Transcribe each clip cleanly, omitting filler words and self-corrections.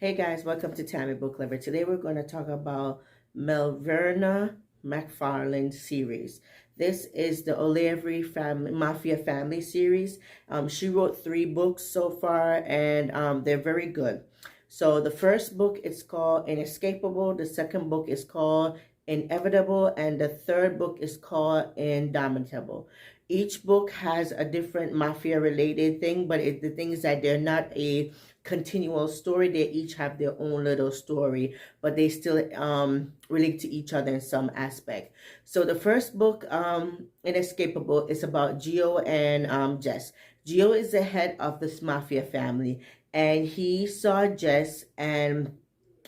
Hey guys, welcome to Tammy Book Lover. Today we're going to talk about Melverna McFarlane series. This is the Oliveri family, Mafia family series. She wrote 3 books so far, and they're very good. So the first book is called Inescapable. The second book is called Inevitable, and the third book is called Indomitable. Each book has a different mafia related thing, but the thing is that they're not a continual story. They each have their own little story, but they still relate to each other in some aspect. So the first book, Inescapable, is about Gio and Jess. Gio is the head of this mafia family, and he saw Jess and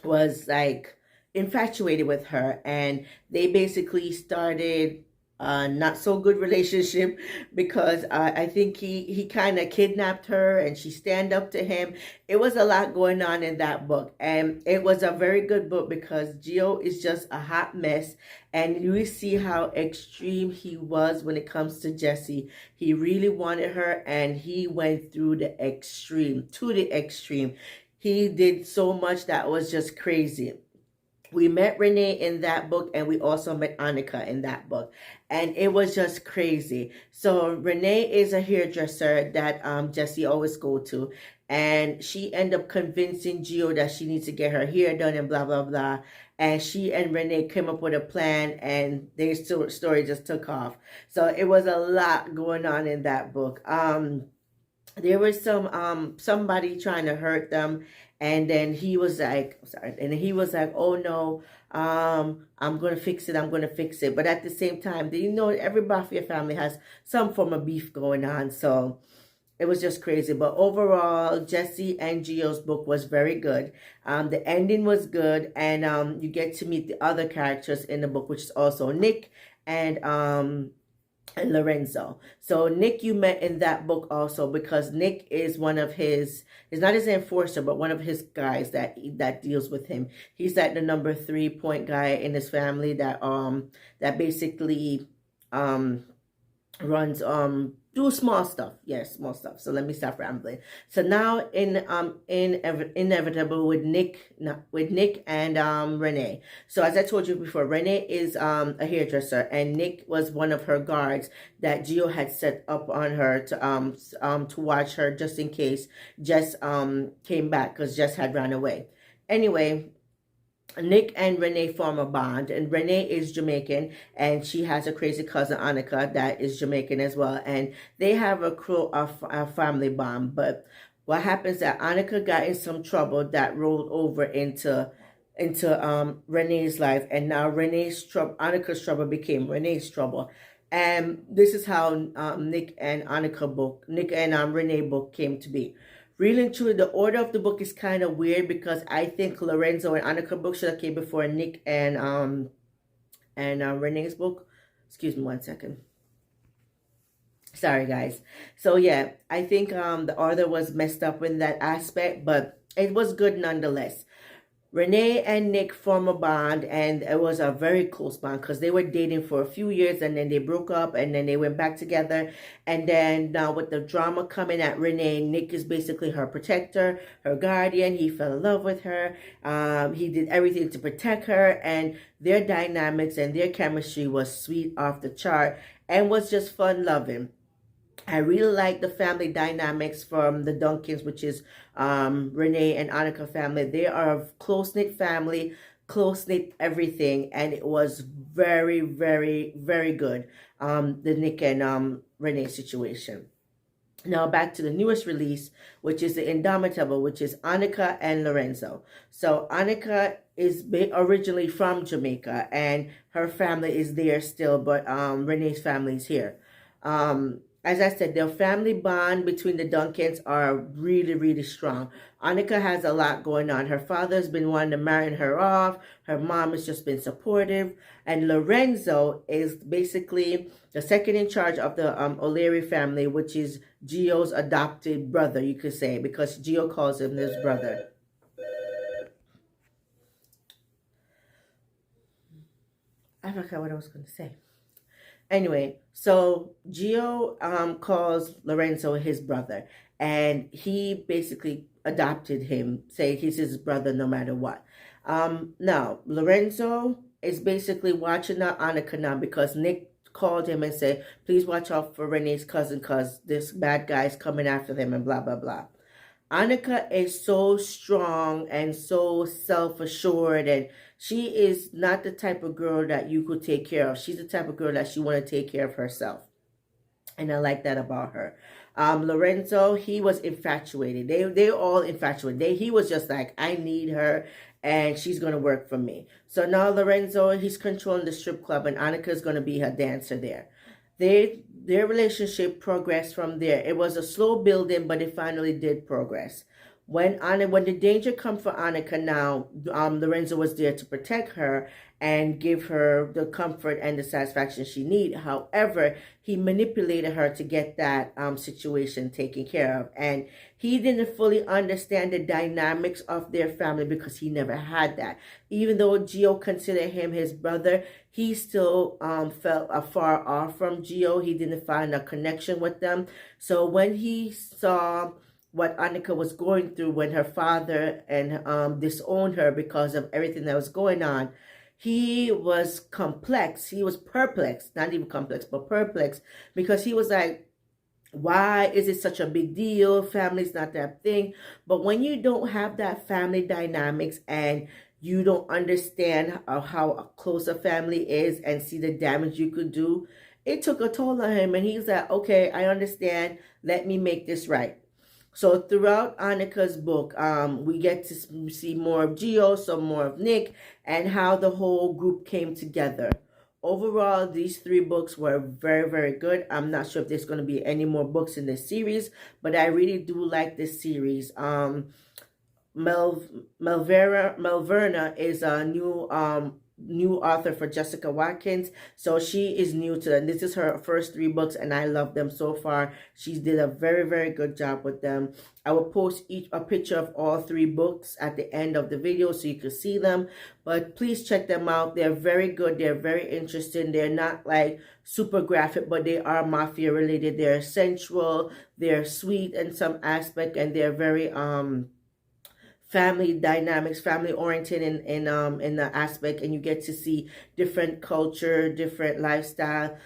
was like infatuated with her, and they basically started not so good relationship because I think he kind of kidnapped her and she stand up to him. It was a lot going on in that book, and it was a very good book because Gio is just a hot mess, and you see how extreme he was when it comes to Jessie. He really wanted her, and he went through the extreme to the extreme. He did so much that was just crazy. We met Renee in that book, and we also met Annika in that book, and it was just crazy. So Renee is a hairdresser that Jessie always go to, and she ended up convincing Gio that she needs to get her hair done and blah blah blah. And she and Renee came up with a plan, and their story just took off. So it was a lot going on in that book. There was somebody trying to hurt them, and then he was like, sorry, and he was like, oh no, I'm gonna fix it, I'm gonna fix it. But at the same time, you know, every Mafia family has some form of beef going on, so it was just crazy. But overall, Jesse and Gio's book was very good. The ending was good, and you get to meet the other characters in the book, which is also Nick and Lorenzo. So Nick you met in that book also, because Nick is one of he's not his enforcer, but one of his guys that deals with him. He's like the number 3 point guy in his family that basically runs do small stuff. Yes, small stuff. So let me stop rambling. So now in Inevitable with Nick and Renee. So as I told you before, Renee is a hairdresser, and Nick was one of her guards that Gio had set up on her to watch her just in case Jess came back, because Jess had ran away. Anyway, Nick and Renee form a bond, and Renee is Jamaican, and she has a crazy cousin Annika that is Jamaican as well, and they have a family bond. But what happens that Annika got in some trouble that rolled over into Renee's life, and now Annika's trouble became Renee's trouble. And this is how Nick and Renee book came to be. Really and truly, the order of the book is kind of weird, because I think Lorenzo and Annika book should have came before Nick and Renee's book. Excuse me 1 second. Sorry guys. So yeah, I think the order was messed up in that aspect, but it was good nonetheless. Renee and Nick form a bond, and it was a very close bond because they were dating for a few years, and then they broke up, and then they went back together. And then now with the drama coming at Renee, Nick is basically her protector, her guardian. He fell in love with her. He did everything to protect her, and their dynamics and their chemistry was sweet off the chart and was just fun loving. I really like the family dynamics from the Duncans, which is Renee and Annika family. They are a close-knit family, close-knit everything, and it was very, very, very good, the Nick and Renee situation. Now back to the newest release, which is the Indomitable, which is Annika and Lorenzo. So Annika is originally from Jamaica, and her family is there still, but Renee's family is here. As I said, their family bond between the Duncans are really, really strong. Annika has a lot going on. Her father's been wanting to marry her off. Her mom has just been supportive. And Lorenzo is basically the second in charge of the Oliveri family, which is Gio's adopted brother, you could say, because Gio calls him his brother. I forgot what I was going to say. Anyway, so Gio calls Lorenzo his brother, and he basically adopted him, say he's his brother no matter what. Now Lorenzo is basically watching out Annika now because Nick called him and said, "Please watch out for Renee's cousin, cause this bad guy's coming after them," and blah blah blah. Annika is so strong and so self-assured, and she is not the type of girl that you could take care of. She's the type of girl that she want to take care of herself, and I like that about her. Lorenzo, he was infatuated. They all infatuated. He was just like, I need her, and she's gonna work for me. So now Lorenzo, he's controlling the strip club, and Annika is gonna be her dancer there. Their relationship progressed from there. It was a slow building, but it finally did progress. When the danger come for Annika now, Lorenzo was there to protect her and give her the comfort and the satisfaction she needed. However, he manipulated her to get that situation taken care of, and he didn't fully understand the dynamics of their family because he never had that. Even though Gio considered him his brother, he still felt afar off from Gio. He didn't find a connection with them. So when he saw what Annika was going through when her father and disowned her because of everything that was going on, he was complex. He was perplexed, not even complex, but perplexed, because he was like, why is it such a big deal? Family's not that thing. But when you don't have that family dynamics and you don't understand how close a family is and see the damage you could do, it took a toll on him. And he's like, okay, I understand. Let me make this right. So throughout Annika's book, we get to see more of Gio, some more of Nick, and how the whole group came together. Overall, these 3 books were very, very good. I'm not sure if there's going to be any more books in this series, but I really do like this series. Melverna is a new author for Jessica Watkins, so she is new to them. This is her first 3 books, and I love them so far. She did a very, very good job with them. I will post a picture of all 3 books at the end of the video so you can see them, but please check them out. They're very good. They're very interesting. They're not like super graphic, but they are mafia related. They're sensual, they're sweet in some aspect, and they're very family dynamics, family oriented in the aspect, and you get to see different culture, different lifestyle.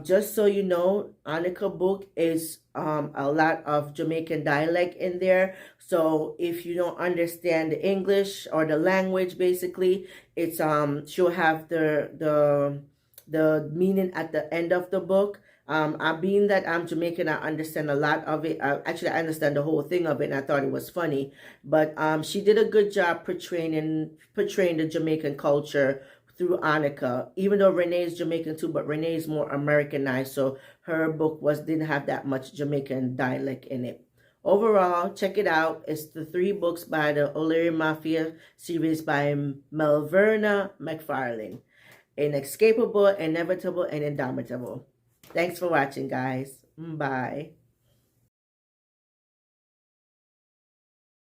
Just so you know, Annika book is a lot of Jamaican dialect in there. So if you don't understand the English or the language, basically, it's she'll have the meaning at the end of the book. Being that I'm Jamaican, I understand a lot of it. Actually, I understand the whole thing of it, and I thought it was funny. But she did a good job portraying the Jamaican culture through Annika. Even though Renee is Jamaican too, but Renee is more Americanized, so her book didn't have that much Jamaican dialect in it. Overall, check it out. It's the 3 books by the Oliveri Mafia series by Melverna McFarlane. Inescapable, Inevitable, and Indomitable. Thanks for watching, guys. Bye.